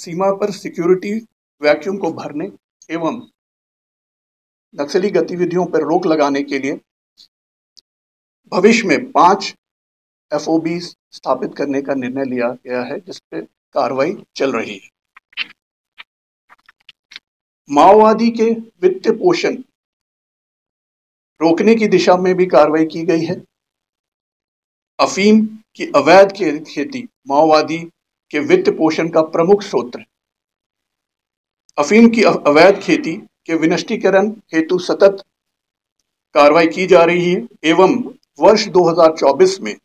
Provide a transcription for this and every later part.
सीमा पर security vacuum को भरने एवं नक्सली गतिविधियों पर रोक लगाने के लिए भविष्य में 5 FOB स्थापित करने का निर्णय लिया गया है, जिस पे कार्रवाई चल रही है। माओवादी के वित्त पोषण रोकने की दिशा में भी कार्रवाई की गई है। अफीम की अवैध खेती माओवादी के वित्त पोषण का प्रमुख स्रोत है। अफीम की अवैध खेती के विनिष्टीकरण हेतु सतत कार्रवाई की जा रही है एवं वर्ष 2024 में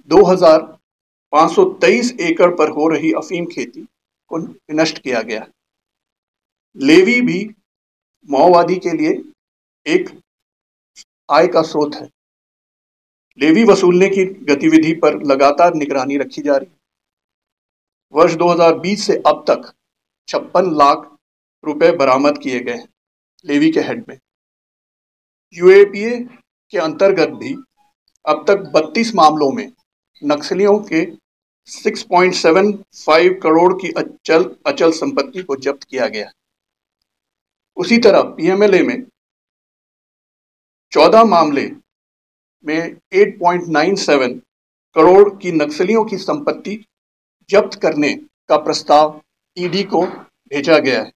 2523 एकड़ पर हो रही अफीम खेती को विनष्ट किया गया। लेवी भी माओवादी के लिए एक आय का स्रोत है। लेवी वसूलने की गतिविधि पर लगातार निगरानी रखी जा रही है। वर्ष 2020 से अब तक 56 लाख रुपए बरामद किए गए हैं लेवी के हेड में। UAPA के अंतर्गत भी अब तक 32 मामलों में नक्सलियों के 6.75 करोड़ की अचल संपत्ति को जब्त किया गया। उसी तरह PMLA में 14 मामले में 8.97 करोड़ की नक्सलियों की संपत्ति जब्त करने का प्रस्ताव ED को भेजा गया है,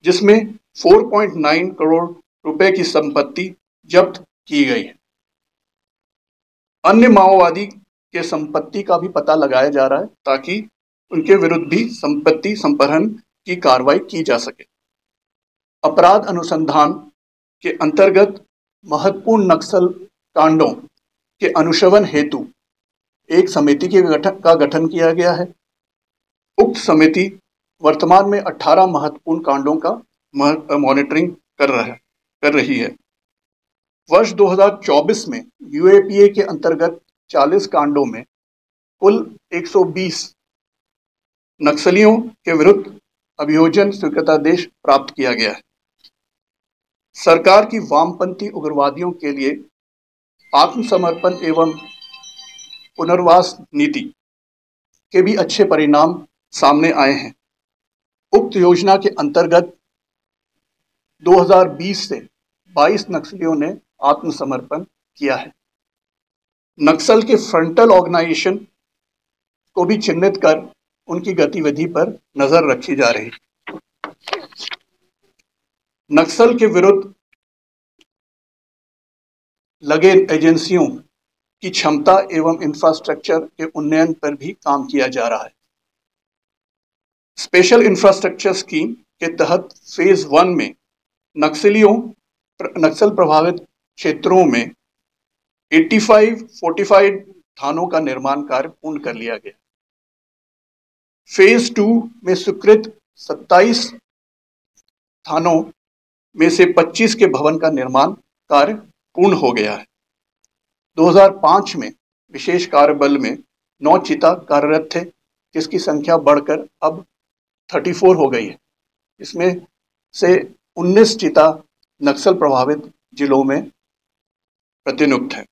जिसमें 4.9 करोड़ रुपए की संपत्ति जब्त की गई है। अन्य माओवादी के संपत्ति का भी पता लगाया जा रहा है ताकि उनके विरुद्ध भी संपत्ति संपहरण की कार्रवाई की जा सके। अपराध अनुसंधान के अंतर्गत महत्वपूर्ण नक्सल कांडों के अनुश्रवण हेतु एक समिति का गठन किया गया है। उक्त समिति वर्तमान में 18 महत्वपूर्ण कांडों का मॉनिटरिंग कर रही है। वर्ष 2024 में UAPA के अंतर्गत 40 कांडों में कुल 120 नक्सलियों के विरुद्ध अभियोजन स्वीकृतादेश प्राप्त किया गया है। सरकार की वामपंथी उग्रवादियों के लिए आत्मसमर्पण एवं पुनर्वास नीति के भी अच्छे परिणाम सामने आए हैं। उक्त योजना के अंतर्गत 2020 से 22 नक्सलियों ने आत्मसमर्पण किया है। नक्सल के फ्रंटल ऑर्गेनाइजेशन को भी चिन्हित कर उनकी गतिविधि पर नजर रखी जा रही है। नक्सल के विरुद्ध लगे एजेंसियों की क्षमता एवं इंफ्रास्ट्रक्चर के उन्नयन पर भी काम किया जा रहा है। स्पेशल इंफ्रास्ट्रक्चर स्कीम के तहत फेज 1 में नक्सल प्रभावित क्षेत्रों में 85 थानों का निर्माण कार्य पूर्ण कर लिया गया। फेज 2 में स्वीकृत 27 थानों में से 25 के भवन का निर्माण कार्य पूर्ण हो गया है। 2005 में विशेष कार्य बल में 9 चिता कार्यरत थे, जिसकी संख्या बढ़कर अब 34 हो गई है। इसमें से 19 चिता नक्सल प्रभावित जिलों में प्रतिनियुक्त है।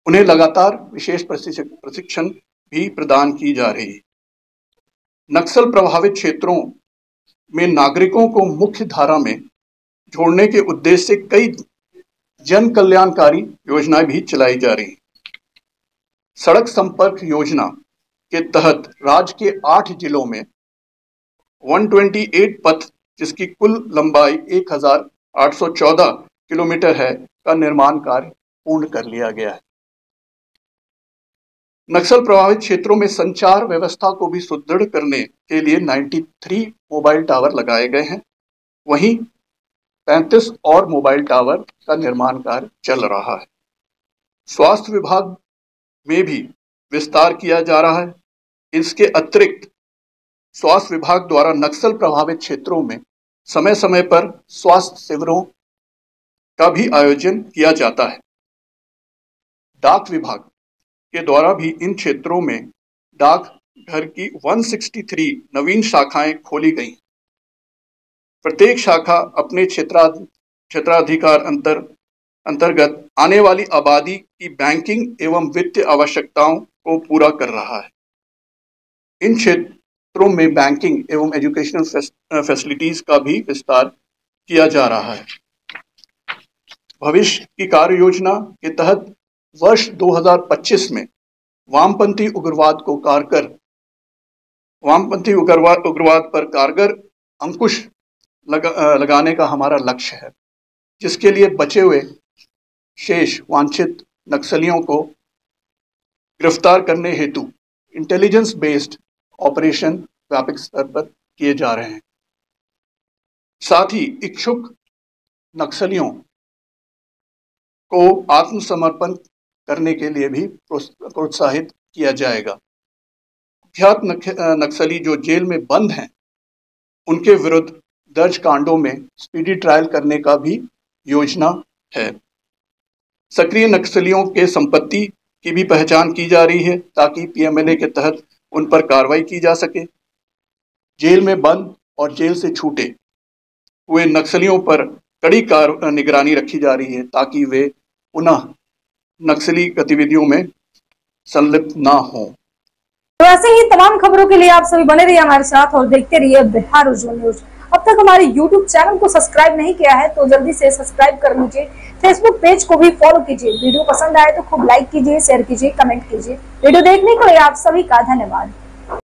उन्हें लगातार विशेष प्रशिक्षण भी प्रदान की जा रही है। नक्सल प्रभावित क्षेत्रों में नागरिकों को मुख्य धारा में जोड़ने के उद्देश्य से कई जन कल्याणकारी योजनाएं भी चलाई जा रही हैं। सड़क संपर्क योजना के तहत राज्य के 8 जिलों में 128 पथ, जिसकी कुल लंबाई 1814 किलोमीटर है, का निर्माण कार्य पूर्ण कर लिया गया है। नक्सल प्रभावित क्षेत्रों में संचार व्यवस्था को भी सुदृढ़ करने के लिए 93 मोबाइल टावर लगाए गए हैं। वहीं 35 और मोबाइल टावर का निर्माण कार्य चल रहा है। स्वास्थ्य विभाग में भी विस्तार किया जा रहा है। इसके अतिरिक्त स्वास्थ्य विभाग द्वारा नक्सल प्रभावित क्षेत्रों में समय समय पर स्वास्थ्य शिविरों का भी आयोजन किया जाता है। डाक विभाग के द्वारा भी इन क्षेत्रों में डाक घर की 163 नवीन शाखाएं खोली गई। प्रत्येक शाखा अपने क्षेत्राधिकार अंतर्गत आने वाली आबादी की बैंकिंग एवं वित्तीय आवश्यकताओं को पूरा कर रहा है। इन क्षेत्रों क्षेत्रों में बैंकिंग एवं एजुकेशनल फैसिलिटीज का भी विस्तार किया जा रहा है। भविष्य की कार्य योजना के तहत वर्ष 2025 में वामपंथी उग्रवाद पर कारगर अंकुश लगाने का हमारा लक्ष्य है, जिसके लिए बचे हुए शेष वांछित नक्सलियों को गिरफ्तार करने हेतु इंटेलिजेंस बेस्ड ऑपरेशन व्यापक स्तर पर किए जा रहे हैं। साथ ही इच्छुक नक्सलियों को आत्मसमर्पण करने के लिए भी प्रोत्साहित किया जाएगा। कुख्यात नक्सली जो जेल में बंद हैं, उनके विरुद्ध दर्ज कांडों में स्पीडी ट्रायल करने का भी योजना है। सक्रिय नक्सलियों के संपत्ति की भी पहचान की जा रही है ताकि पीएमएलए के तहत उन पर कार्रवाई की जा सके। जेल में बंद और जेल से छूटे हुए नक्सलियों पर कड़ी निगरानी रखी जा रही है ताकि वे पुनः नक्सली गतिविधियों में संलिप्त ना हो। तो ऐसे ही तमाम खबरों के लिए आप सभी बने रहिए हमारे साथ और देखते रहिए बिहार उज्जवल न्यूज। अब तक हमारे YouTube चैनल को सब्सक्राइब नहीं किया है तो जल्दी से सब्सक्राइब कर लीजिए। फेसबुक पेज को भी फॉलो कीजिए। वीडियो पसंद आए तो खूब लाइक कीजिए, शेयर कीजिए, कमेंट कीजिए। वीडियो देखने के लिए आप सभी का धन्यवाद।